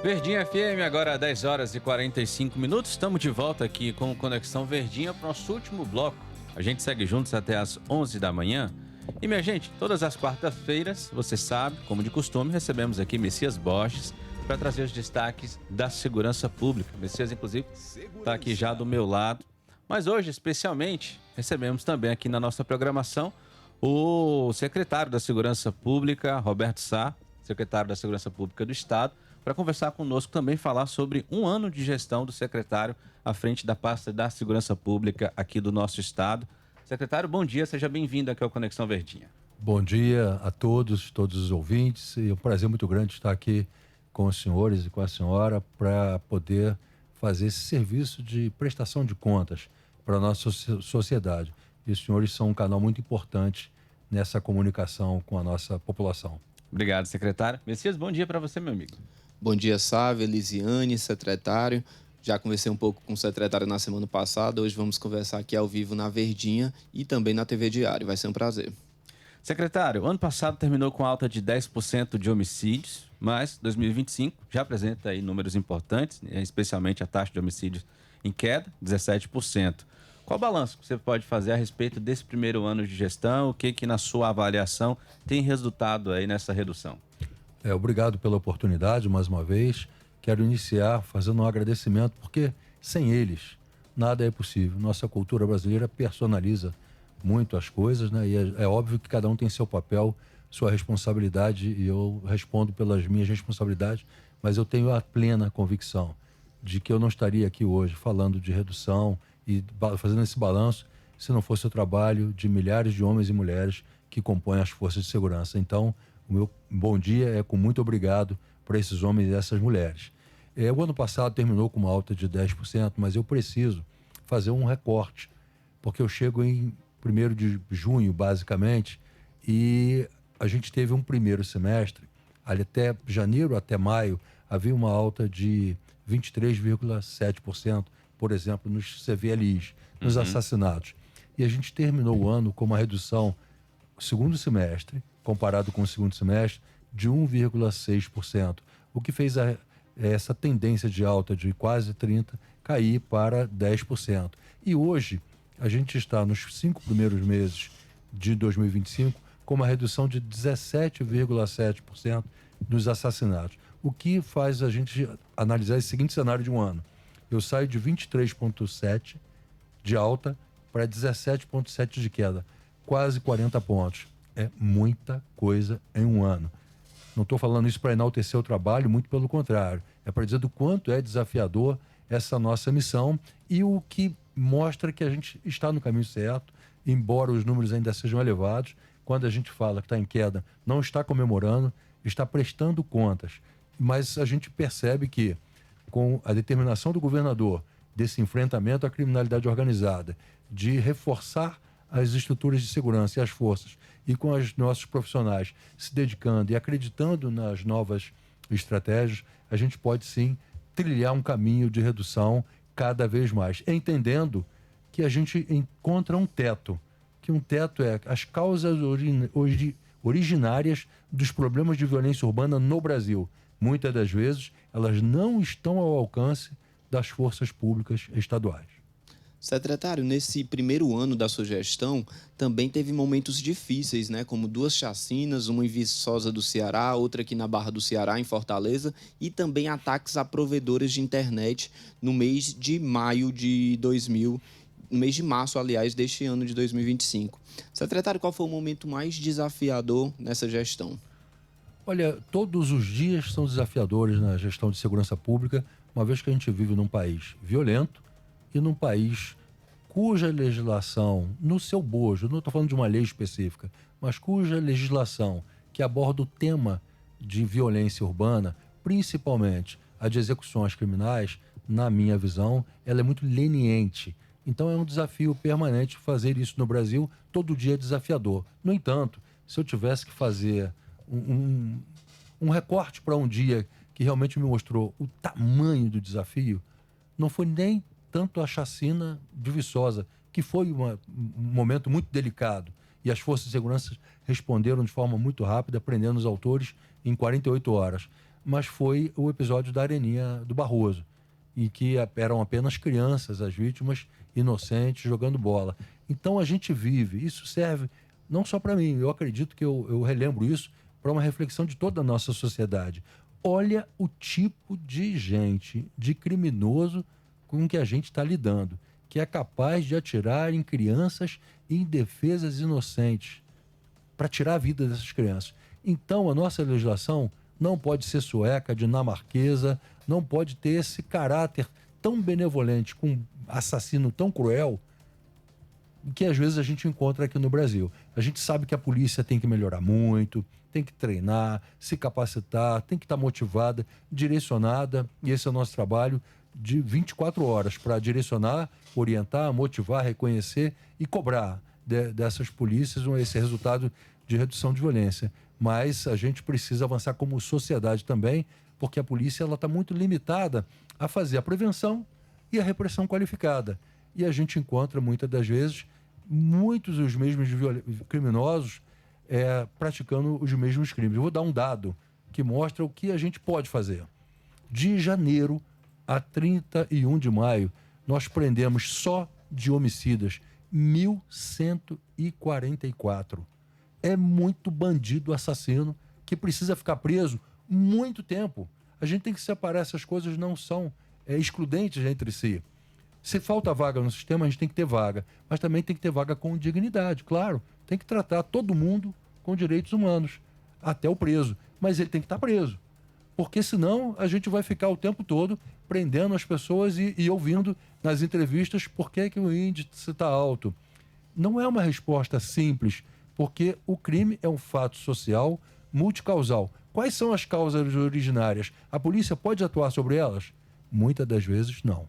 Verdinha FM, agora 10 horas e 45 minutos. Estamos de volta aqui com o Conexão Verdinha para o nosso último bloco. A gente segue juntos até as 11 da manhã. E, minha gente, todas as quartas-feiras, você sabe, como de costume, recebemos aqui Messias Borges para trazer os destaques da segurança pública. Messias, inclusive, está aqui já do meu lado. Mas hoje, especialmente, recebemos também aqui na nossa programação o secretário da Segurança Pública, Roberto Sá, secretário da Segurança Pública do Estado, para conversar conosco também, falar sobre um ano de gestão do secretário à frente da pasta da Segurança Pública aqui do nosso Estado. Secretário, bom dia, seja bem-vindo aqui ao Conexão Verdinha. Bom dia a todos os ouvintes. É um prazer muito grande estar aqui com os senhores e com a senhora para poder fazer esse serviço de prestação de contas para a nossa sociedade. E os senhores são um canal muito importante nessa comunicação com a nossa população. Obrigado, secretário. Messias, bom dia para você, meu amigo. Bom dia, Sávio, Elisiane, secretário. Já conversei um pouco com o secretário na semana passada. Hoje vamos conversar aqui ao vivo na Verdinha e também na TV Diário. Vai ser um prazer. Secretário, o ano passado terminou com alta de 10% de homicídios, mas 2025 já apresenta aí números importantes, especialmente a taxa de homicídios em queda, 17%. Qual o balanço que você pode fazer a respeito desse primeiro ano de gestão? O que na sua avaliação tem resultado aí nessa redução? Obrigado pela oportunidade, mais uma vez. Quero iniciar fazendo um agradecimento, porque sem eles nada é possível. Nossa cultura brasileira personaliza muito as coisas, né? E é óbvio que cada um tem seu papel, sua responsabilidade, e eu respondo pelas minhas responsabilidades, mas eu tenho a plena convicção de que eu não estaria aqui hoje falando de redução e fazendo esse balanço se não fosse o trabalho de milhares de homens e mulheres que compõem as forças de segurança. Então, o meu bom dia é com muito obrigado para esses homens e essas mulheres. O ano passado terminou com uma alta de 10%, mas eu preciso fazer um recorte, porque eu chego em 1º de junho, basicamente, e a gente teve um primeiro semestre, ali até janeiro, até maio, havia uma alta de 23,7%, por exemplo, nos CVLIs, nos assassinatos. E a gente terminou o ano com uma redução, segundo semestre, comparado com o segundo semestre, de 1,6%, o que fez essa tendência de alta de quase 30% cair para 10%. E hoje, a gente está nos 5 primeiros meses de 2025 com uma redução de 17,7% dos assassinatos, o que faz a gente analisar esse seguinte cenário de um ano. Eu saio de 23,7% de alta para 17,7% de queda, quase 40 pontos. É muita coisa em um ano. Não estou falando isso para enaltecer o trabalho, muito pelo contrário. É para dizer do quanto é desafiador essa nossa missão e o que mostra que a gente está no caminho certo, embora os números ainda sejam elevados. Quando a gente fala que está em queda, não está comemorando, está prestando contas. Mas a gente percebe que, com a determinação do governador desse enfrentamento à criminalidade organizada, de reforçar as estruturas de segurança e as forças, e com os nossos profissionais se dedicando e acreditando nas novas estratégias, a gente pode sim trilhar um caminho de redução cada vez mais, entendendo que a gente encontra um teto, que um teto é as causas originárias dos problemas de violência urbana no Brasil. Muitas das vezes, elas não estão ao alcance das forças públicas estaduais. Secretário, nesse primeiro ano da sua gestão, também teve momentos difíceis, né? Como 2 chacinas, uma em Viçosa do Ceará, outra aqui na Barra do Ceará, em Fortaleza, e também ataques a provedores de internet no mês de março, aliás, deste ano de 2025. Secretário, qual foi o momento mais desafiador nessa gestão? Olha, todos os dias são desafiadores na gestão de segurança pública, uma vez que a gente vive num país violento e num país cuja legislação, no seu bojo, não estou falando de uma lei específica, mas cuja legislação que aborda o tema de violência urbana, principalmente a de execuções criminais, na minha visão, ela é muito leniente. Então é um desafio permanente fazer isso no Brasil, todo dia é desafiador. No entanto, se eu tivesse que fazer um recorte para um dia que realmente me mostrou o tamanho do desafio, não foi nem tanto a chacina de Viçosa, que foi um momento muito delicado, e as forças de segurança responderam de forma muito rápida, prendendo os autores em 48 horas. mas foi o episódio da Areninha do Barroso, em que eram apenas crianças, as vítimas inocentes, jogando bola. Então a gente vive, isso serve não só para mim, eu acredito que eu relembro isso para uma reflexão de toda a nossa sociedade. Olha o tipo de gente, de criminoso com que a gente está lidando, que é capaz de atirar em crianças e em defesas inocentes, para tirar a vida dessas crianças. Então, a nossa legislação não pode ser sueca, dinamarquesa, não pode ter esse caráter tão benevolente com um assassino tão cruel que às vezes a gente encontra aqui no Brasil. A gente sabe que a polícia tem que melhorar muito, tem que treinar, se capacitar, tem que estar motivada, direcionada, e esse é o nosso trabalho de 24 horas para direcionar, orientar, motivar, reconhecer e cobrar dessas polícias esse resultado de redução de violência. Mas a gente precisa avançar como sociedade também, porque a polícia está muito limitada a fazer a prevenção e a repressão qualificada. E a gente encontra, muitas das vezes, muitos dos mesmos criminosos praticando os mesmos crimes. Eu vou dar um dado que mostra o que a gente pode fazer. De janeiro a 31 de maio, nós prendemos só de homicidas 1.144. É muito bandido assassino que precisa ficar preso muito tempo. A gente tem que separar, essas coisas não são excludentes entre si. Se falta vaga no sistema, a gente tem que ter vaga. Mas também tem que ter vaga com dignidade, claro. Tem que tratar todo mundo com direitos humanos, até o preso. Mas ele tem que estar preso. Porque senão a gente vai ficar o tempo todo prendendo as pessoas e ouvindo nas entrevistas por que o índice está alto. Não é uma resposta simples, porque o crime é um fato social multicausal. Quais são as causas originárias? A polícia pode atuar sobre elas? Muitas das vezes, não.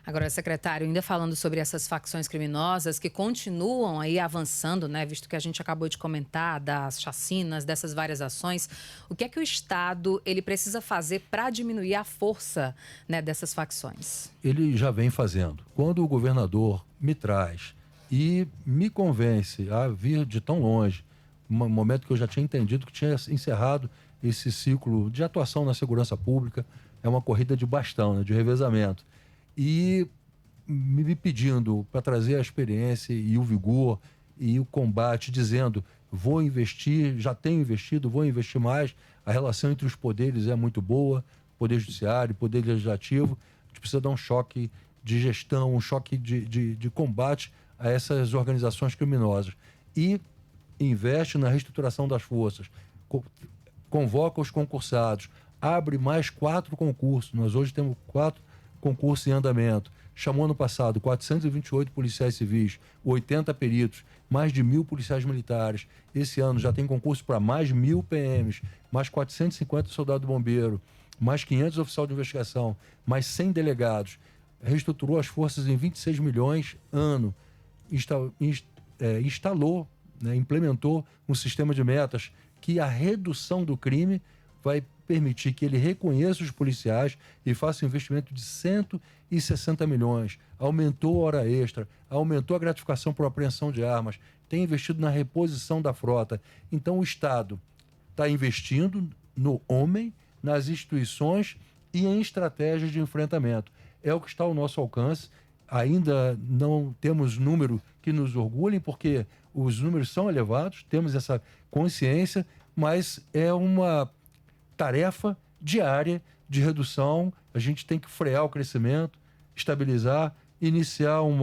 Agora, secretário, ainda falando sobre essas facções criminosas que continuam aí avançando, né, visto que a gente acabou de comentar das chacinas, dessas várias ações, o que é que o Estado ele precisa fazer para diminuir a força, né, dessas facções? Ele já vem fazendo. Quando o governador me traz e me convence a vir de tão longe, um momento que eu já tinha entendido que tinha encerrado esse ciclo de atuação na segurança pública, é uma corrida de bastão, né, de revezamento. E me pedindo para trazer a experiência e o vigor e o combate, dizendo, vou investir, já tenho investido, vou investir mais. A relação entre os poderes é muito boa, poder judiciário, poder legislativo. A gente precisa dar um choque de gestão, um choque de combate a essas organizações criminosas. E investe na reestruturação das forças, convoca os concursados, abre mais 4 concursos. Nós hoje temos 4 concursos em andamento. Chamou no passado 428 policiais civis, 80 peritos, mais de 1.000 policiais militares. Esse ano já tem concurso para mais 1.000 PMs, mais 450 soldados bombeiro, mais 500 oficiais de investigação, mais 100 delegados. Reestruturou as forças em 26 milhões ano. Instalou, né, implementou um sistema de metas que a redução do crime vai permitir que ele reconheça os policiais e faça um investimento de 160 milhões. Aumentou a hora extra, aumentou a gratificação por apreensão de armas, tem investido na reposição da frota. Então o Estado está investindo no homem, nas instituições e em estratégias de enfrentamento. É o que está ao nosso alcance. Ainda não temos número que nos orgulhem, porque os números são elevados, temos essa consciência, mas é uma tarefa diária de redução. A gente tem que frear o crescimento, estabilizar, iniciar um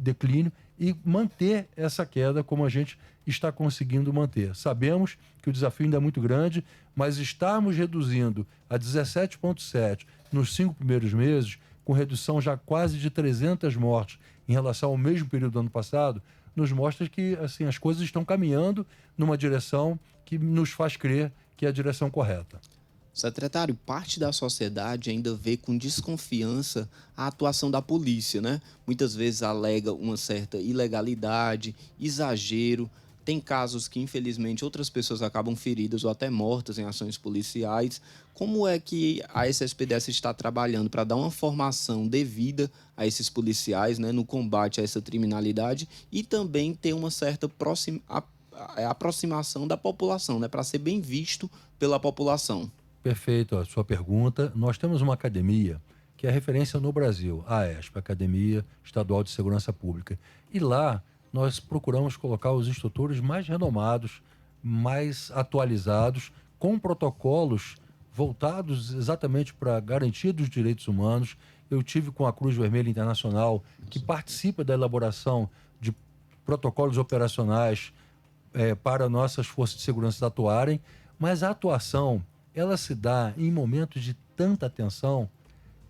declínio e manter essa queda como a gente está conseguindo manter. Sabemos que o desafio ainda é muito grande, mas estarmos reduzindo a 17,7 nos 5 primeiros meses, com redução já quase de 300 mortes em relação ao mesmo período do ano passado, nos mostra que assim, as coisas estão caminhando numa direção que nos faz crer que é a direção correta. Secretário, parte da sociedade ainda vê com desconfiança a atuação da polícia, né? Muitas vezes alega uma certa ilegalidade, exagero. Tem casos que, infelizmente, outras pessoas acabam feridas ou até mortas em ações policiais. Como é que a SSPDS está trabalhando para dar uma formação devida a esses policiais, né, no combate a essa criminalidade e também ter uma certa aproximação da população, né, para ser bem visto pela população? Perfeito a sua pergunta. Nós temos uma academia que é referência no Brasil, a AESP, Academia Estadual de Segurança Pública. E lá nós procuramos colocar os instrutores mais renomados, mais atualizados, com protocolos voltados exatamente para a garantia dos direitos humanos. Eu tive com a Cruz Vermelha Internacional, que participa da elaboração de protocolos operacionais para nossas forças de segurança atuarem, mas a atuação ela se dá em momentos de tanta tensão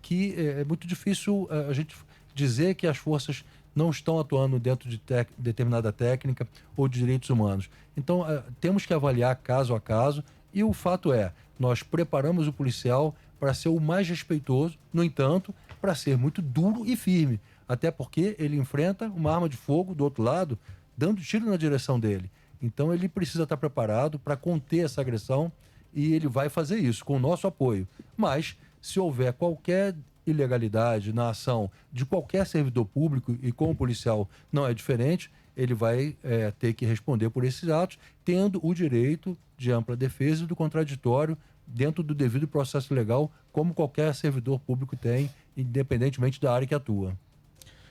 que é muito difícil a gente dizer que as forças não estão atuando dentro de determinada técnica ou de direitos humanos. Então, temos que avaliar caso a caso e o fato é, nós preparamos o policial para ser o mais respeitoso, no entanto, para ser muito duro e firme, até porque ele enfrenta uma arma de fogo do outro lado, dando tiro na direção dele. Então, ele precisa estar preparado para conter essa agressão e ele vai fazer isso com o nosso apoio. Mas, se houver qualquer ilegalidade na ação de qualquer servidor público e com o policial não é diferente, ele vai ter que responder por esses atos, tendo o direito de ampla defesa e do contraditório dentro do devido processo legal, como qualquer servidor público tem, independentemente da área que atua.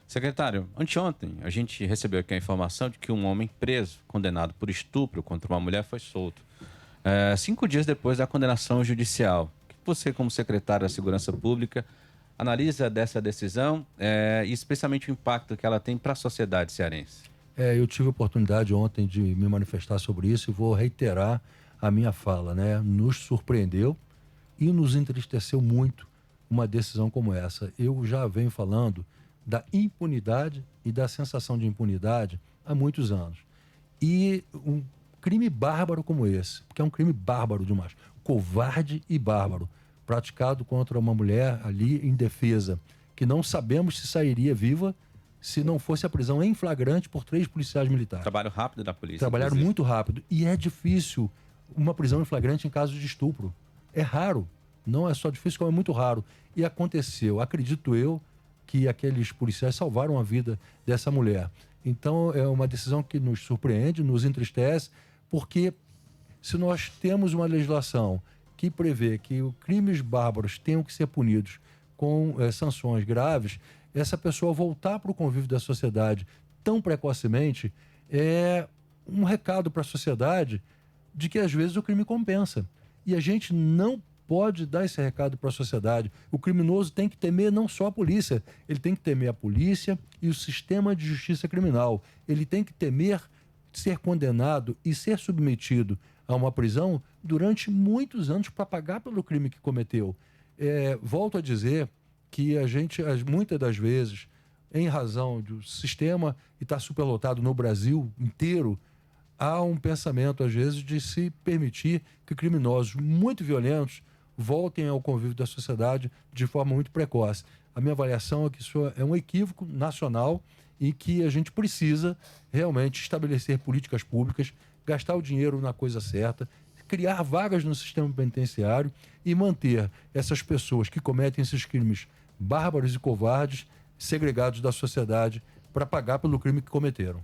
Secretário, anteontem a gente recebeu aqui a informação de que um homem preso, condenado por estupro contra uma mulher, foi solto. 5 dias depois da condenação judicial. O que você, como secretário da Segurança Pública, analisa dessa decisão e especialmente o impacto que ela tem para a sociedade cearense? Eu tive a oportunidade ontem de me manifestar sobre isso e vou reiterar a minha fala, né? Nos surpreendeu e nos entristeceu muito uma decisão como essa. Eu já venho falando da impunidade e da sensação de impunidade há muitos anos. E um crime bárbaro como esse, porque é um crime bárbaro demais, covarde e bárbaro, praticado contra uma mulher ali indefesa, que não sabemos se sairia viva se não fosse a prisão em flagrante por 3 policiais militares. Trabalho rápido da polícia. Trabalharam inclusive. muito rápido. E é difícil uma prisão em flagrante em caso de estupro. É raro. Não é só difícil, como é muito raro. E aconteceu, acredito eu, que aqueles policiais salvaram a vida dessa mulher. Então, é uma decisão que nos surpreende, nos entristece, porque se nós temos uma legislação que prevê que os crimes bárbaros tenham que ser punidos com sanções graves, essa pessoa voltar para o convívio da sociedade tão precocemente é um recado para a sociedade de que às vezes o crime compensa. E a gente não pode dar esse recado para a sociedade. O criminoso tem que temer não só a polícia, ele tem que temer a polícia e o sistema de justiça criminal. Ele tem que temer ser condenado e ser submetido a uma prisão durante muitos anos para pagar pelo crime que cometeu. Volto a dizer que a gente, muitas das vezes, em razão do sistema e está superlotado no Brasil inteiro, há um pensamento, às vezes, de se permitir que criminosos muito violentos voltem ao convívio da sociedade de forma muito precoce. A minha avaliação é que isso é um equívoco nacional e que a gente precisa realmente estabelecer políticas públicas, gastar o dinheiro na coisa certa, criar vagas no sistema penitenciário e manter essas pessoas que cometem esses crimes bárbaros e covardes segregados da sociedade para pagar pelo crime que cometeram.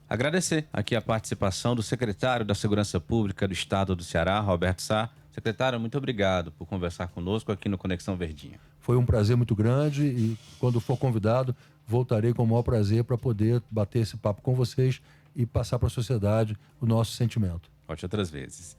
Agradecer aqui a participação do secretário da Segurança Pública do Estado do Ceará, Roberto Sá. Secretário, muito obrigado por conversar conosco aqui no Conexão Verdinha. Foi um prazer muito grande e, quando for convidado, voltarei com o maior prazer para poder bater esse papo com vocês e passar para a sociedade o nosso sentimento. Volte outras vezes.